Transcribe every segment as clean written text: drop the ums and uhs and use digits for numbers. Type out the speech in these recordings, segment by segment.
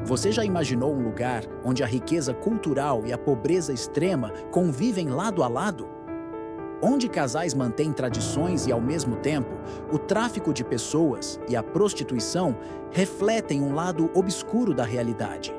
Você já imaginou um lugar onde a riqueza cultural e a pobreza extrema convivem lado a lado? Onde casais mantêm tradições e, ao mesmo tempo, o tráfico de pessoas e a prostituição refletem um lado obscuro da realidade.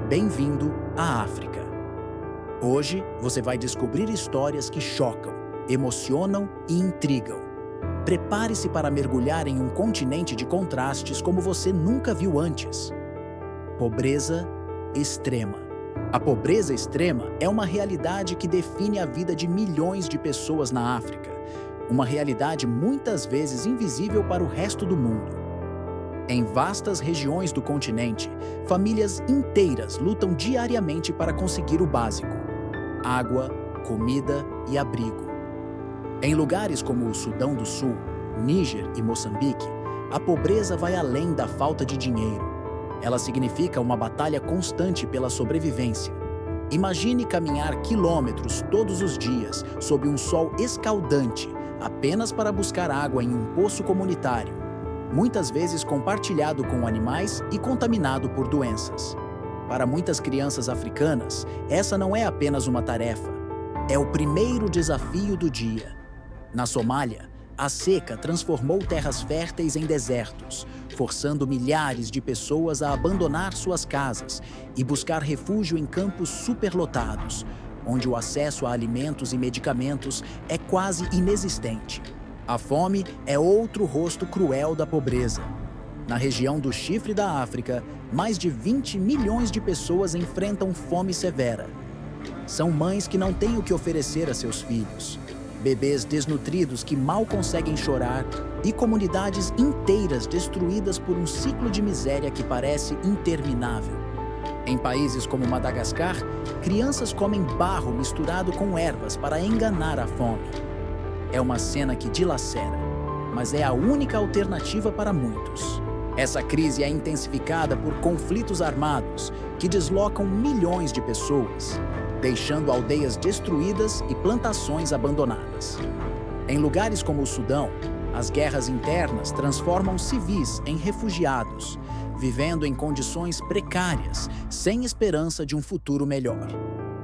Bem-vindo à África. Hoje você vai descobrir histórias que chocam, emocionam e intrigam. Prepare-se para mergulhar em um continente de contrastes como você nunca viu antes. Pobreza extrema. A pobreza extrema é uma realidade que define a vida de milhões de pessoas na África, uma realidade muitas vezes invisível para o resto do mundo. Em vastas regiões do continente, famílias inteiras lutam diariamente para conseguir o básico: água, comida e abrigo. Em lugares como o Sudão do Sul, Níger e Moçambique, a pobreza vai além da falta de dinheiro. Ela significa uma batalha constante pela sobrevivência. Imagine caminhar quilômetros todos os dias sob um sol escaldante, apenas para buscar água em um poço comunitário, muitas vezes compartilhado com animais e contaminado por doenças. Para muitas crianças africanas, essa não é apenas uma tarefa, é o primeiro desafio do dia. Na Somália, a seca transformou terras férteis em desertos, forçando milhares de pessoas a abandonar suas casas e buscar refúgio em campos superlotados, onde o acesso a alimentos e medicamentos é quase inexistente. A fome é outro rosto cruel da pobreza. Na região do Chifre da África, mais de 20 milhões de pessoas enfrentam fome severa. São mães que não têm o que oferecer a seus filhos, bebês desnutridos que mal conseguem chorar e comunidades inteiras destruídas por um ciclo de miséria que parece interminável. Em países como Madagascar, crianças comem barro misturado com ervas para enganar a fome. É uma cena que dilacera, mas é a única alternativa para muitos. Essa crise é intensificada por conflitos armados que deslocam milhões de pessoas, deixando aldeias destruídas e plantações abandonadas. Em lugares como o Sudão, as guerras internas transformam civis em refugiados, vivendo em condições precárias, sem esperança de um futuro melhor.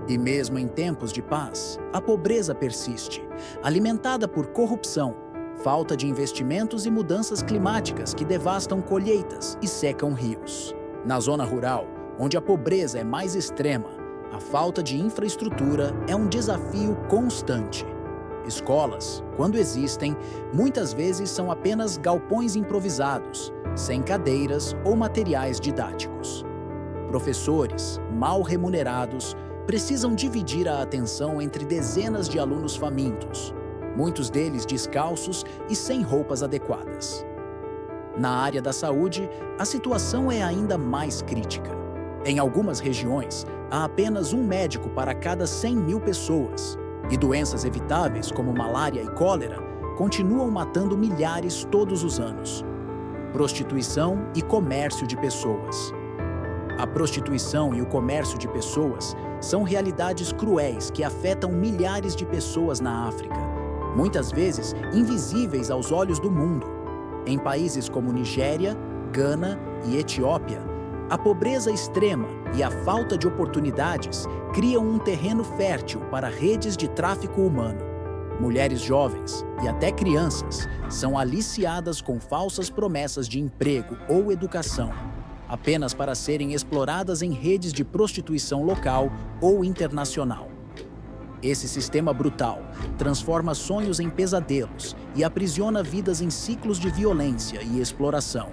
E mesmo em tempos de paz, a pobreza persiste, alimentada por corrupção, falta de investimentos e mudanças climáticas que devastam colheitas e secam rios. Na zona rural, onde a pobreza é mais extrema, a falta de infraestrutura é um desafio constante. Escolas, quando existem, muitas vezes são apenas galpões improvisados, sem cadeiras ou materiais didáticos. Professores, mal remunerados, precisam dividir a atenção entre dezenas de alunos famintos, muitos deles descalços e sem roupas adequadas. Na área da saúde, a situação é ainda mais crítica. Em algumas regiões, há apenas um médico para cada 100 mil pessoas, e doenças evitáveis como malária e cólera continuam matando milhares todos os anos. Prostituição e comércio de pessoas. A prostituição e o comércio de pessoas são realidades cruéis que afetam milhares de pessoas na África, muitas vezes invisíveis aos olhos do mundo. Em países como Nigéria, Gana e Etiópia, a pobreza extrema e a falta de oportunidades criam um terreno fértil para redes de tráfico humano. Mulheres jovens e até crianças são aliciadas com falsas promessas de emprego ou educação, apenas para serem exploradas em redes de prostituição local ou internacional. Esse sistema brutal transforma sonhos em pesadelos e aprisiona vidas em ciclos de violência e exploração.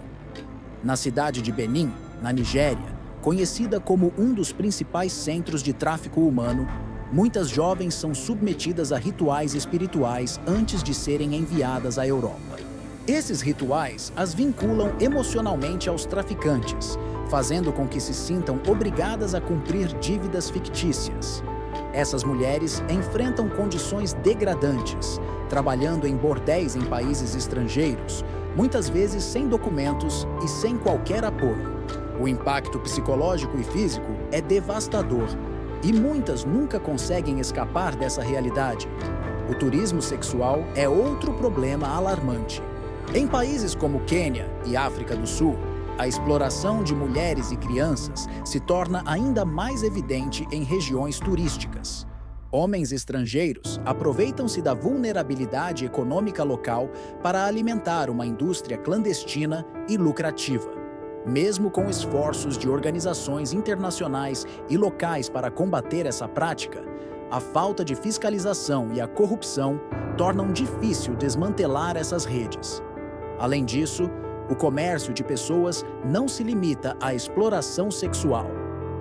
Na cidade de Benin, na Nigéria, conhecida como um dos principais centros de tráfico humano, muitas jovens são submetidas a rituais espirituais antes de serem enviadas à Europa. Esses rituais as vinculam emocionalmente aos traficantes, fazendo com que se sintam obrigadas a cumprir dívidas fictícias. Essas mulheres enfrentam condições degradantes, trabalhando em bordéis em países estrangeiros, muitas vezes sem documentos e sem qualquer apoio. O impacto psicológico e físico é devastador, e muitas nunca conseguem escapar dessa realidade. O turismo sexual é outro problema alarmante. Em países como Quênia e África do Sul, A exploração de mulheres e crianças se torna ainda mais evidente em regiões turísticas. Homens estrangeiros aproveitam-se da vulnerabilidade econômica local para alimentar uma indústria clandestina e lucrativa. Mesmo com esforços de organizações internacionais e locais para combater essa prática, a falta de fiscalização e a corrupção tornam difícil desmantelar essas redes. Além disso, o comércio de pessoas não se limita à exploração sexual.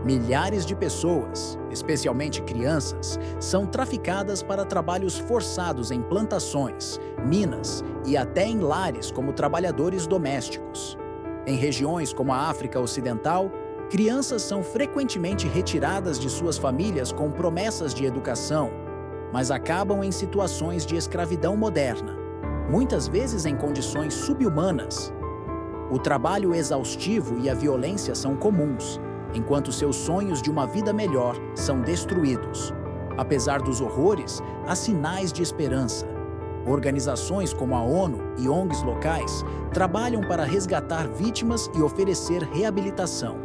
Milhares de pessoas, especialmente crianças, são traficadas para trabalhos forçados em plantações, minas e até em lares como trabalhadores domésticos. Em regiões como a África Ocidental, crianças são frequentemente retiradas de suas famílias com promessas de educação, mas acabam em situações de escravidão moderna, muitas vezes em condições subhumanas. O trabalho exaustivo e a violência são comuns, enquanto seus sonhos de uma vida melhor são destruídos. Apesar dos horrores, há sinais de esperança. Organizações como a ONU e ONGs locais trabalham para resgatar vítimas e oferecer reabilitação.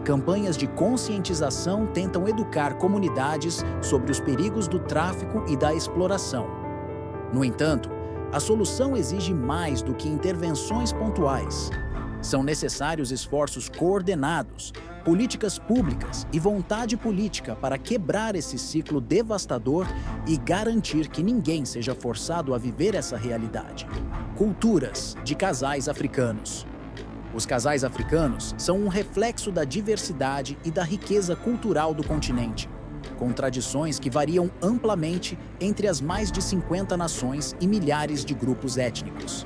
Campanhas de conscientização tentam educar comunidades sobre os perigos do tráfico e da exploração. No entanto, a solução exige mais do que intervenções pontuais. São necessários esforços coordenados, políticas públicas e vontade política para quebrar esse ciclo devastador e garantir que ninguém seja forçado a viver essa realidade. Culturas de casais africanos. Os casais africanos são um reflexo da diversidade e da riqueza cultural do continente, com tradições que variam amplamente entre as mais de 50 nações e milhares de grupos étnicos.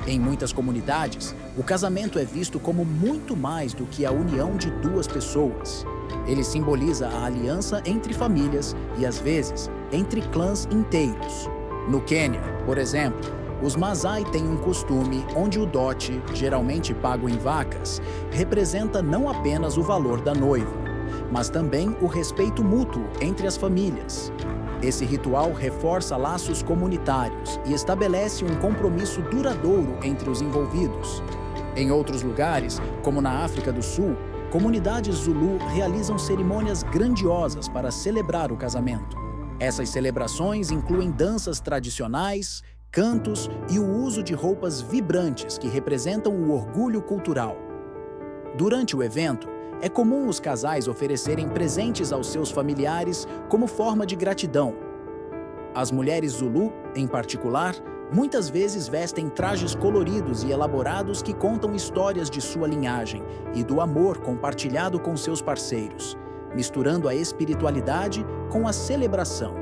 Em muitas comunidades, o casamento é visto como muito mais do que a união de duas pessoas. Ele simboliza a aliança entre famílias e, às vezes, entre clãs inteiros. No Quênia, por exemplo, os Maasai têm um costume onde o dote, geralmente pago em vacas, representa não apenas o valor da noiva, mas também o respeito mútuo entre as famílias. Esse ritual reforça laços comunitários e estabelece um compromisso duradouro entre os envolvidos. Em outros lugares, como na África do Sul, comunidades Zulu realizam cerimônias grandiosas para celebrar o casamento. Essas celebrações incluem danças tradicionais, cantos e o uso de roupas vibrantes que representam o orgulho cultural. Durante o evento, é comum os casais oferecerem presentes aos seus familiares como forma de gratidão. As mulheres Zulu, em particular, muitas vezes vestem trajes coloridos e elaborados que contam histórias de sua linhagem e do amor compartilhado com seus parceiros, misturando a espiritualidade com a celebração.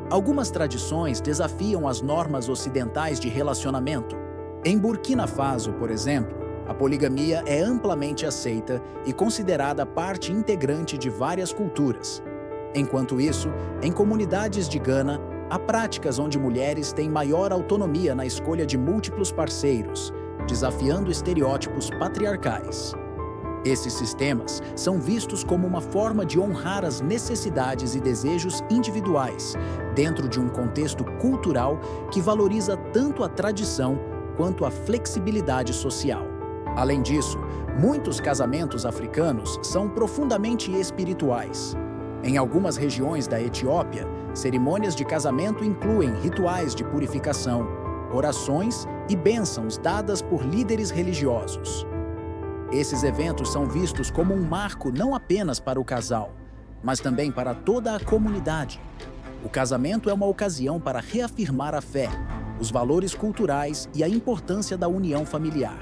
Algumas tradições desafiam as normas ocidentais de relacionamento. Em Burkina Faso, por exemplo, a poligamia é amplamente aceita e considerada parte integrante de várias culturas. Enquanto isso, em comunidades de Gana, há práticas onde mulheres têm maior autonomia na escolha de múltiplos parceiros, desafiando estereótipos patriarcais. Esses sistemas são vistos como uma forma de honrar as necessidades e desejos individuais, dentro de um contexto cultural que valoriza tanto a tradição quanto a flexibilidade social. Além disso, muitos casamentos africanos são profundamente espirituais. Em algumas regiões da Etiópia, cerimônias de casamento incluem rituais de purificação, orações e bênçãos dadas por líderes religiosos. Esses eventos são vistos como um marco não apenas para o casal, mas também para toda a comunidade. O casamento é uma ocasião para reafirmar a fé, os valores culturais e a importância da união familiar.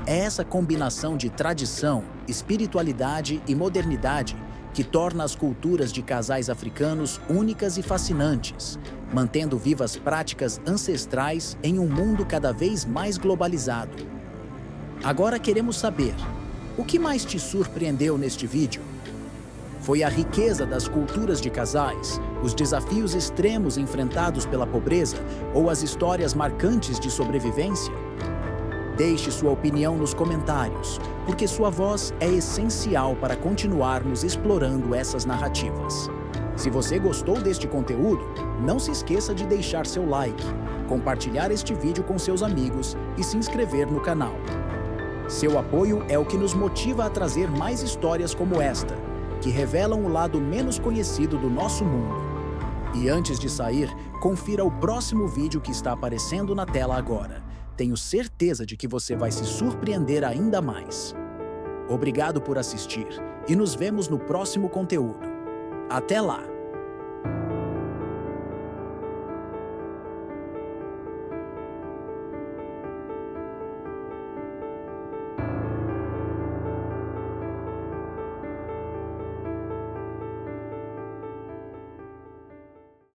É essa combinação de tradição, espiritualidade e modernidade que torna as culturas de casais africanos únicas e fascinantes, mantendo vivas práticas ancestrais em um mundo cada vez mais globalizado. Agora queremos saber, o que mais te surpreendeu neste vídeo? Foi a riqueza das culturas de casais, os desafios extremos enfrentados pela pobreza ou as histórias marcantes de sobrevivência? Deixe sua opinião nos comentários, porque sua voz é essencial para continuarmos explorando essas narrativas. Se você gostou deste conteúdo, não se esqueça de deixar seu like, compartilhar este vídeo com seus amigos e se inscrever no canal. Seu apoio é o que nos motiva a trazer mais histórias como esta, que revelam o lado menos conhecido do nosso mundo. E antes de sair, confira o próximo vídeo que está aparecendo na tela agora. Tenho certeza de que você vai se surpreender ainda mais. Obrigado por assistir e nos vemos no próximo conteúdo. Até lá!